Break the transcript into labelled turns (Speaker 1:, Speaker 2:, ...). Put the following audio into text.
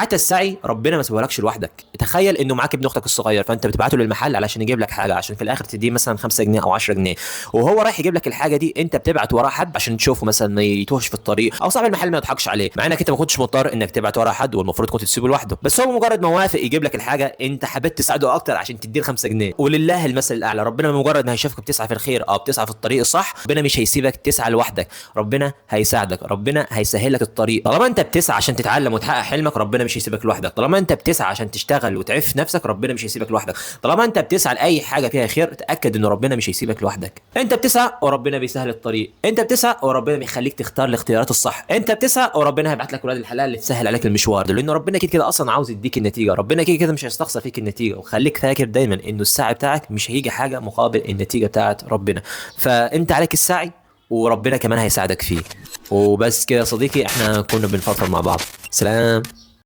Speaker 1: حتى السعي ربنا ما سوالكش لوحدك. تخيل انه معاك ابن اختك الصغير، فانت بتبعته للمحل علشان يجيب لك حاجه، عشان في الاخر تديه مثلا 5 جنيه او 10 جنيه، وهو رايح يجيب لك الحاجه دي انت بتبعت وراه حد عشان تشوفه مثلا ما يتوهش في الطريق، او صاحب المحل ما يضحكش عليه، مع انك انت ما كنتش مضطر انك تبعت وراه حد، والمفروض كنت تسيبه لوحده، بس هو مجرد ما وافق يجيب لك الحاجه انت حبيت تساعده اكتر عشان تديه 5 جنيه. ولله المثل الاعلى، ربنا مجرد ما هيشوفك بتسعى في الخير او بتسعى في الطريق الصح، ربنا مش هيسيبك تسعى لوحدك، ربنا هيساعدك، ربنا هيسهل لك الطريق. طالما انت بتسعى عشان تتعلم وتحقق حلمك ربنا مش هيسيبك لوحدك، طالما انت بتسعى عشان تشتغل وتعف نفسك ربنا مش هيسيبك لوحدك، طالما انت بتسعى لاي حاجه فيها خير تاكد ان ربنا مش هيسيبك لوحدك. انت بتسعى وربنا بيسهل الطريق، انت بتسعى وربنا بيخليك تختار الاختيارات الصح، انت بتسعى وربنا هيبعت لك ولاد الحلال اللي تسهل عليك المشوار ده، لان ربنا كده كده اصلا عاوز يديك النتيجه، ربنا كده كده مش هيستخسر فيك النتيجه. وخليك فاكر دايما انه السعي بتاعك مش هيجي حاجه مقابل النتيجه بتاعت ربنا، فانت عليك السعي وربنا كمان هيساعدك فيه. وبس كده يا صديقي، احنا كنا بنفضفض مع بعض. سلام.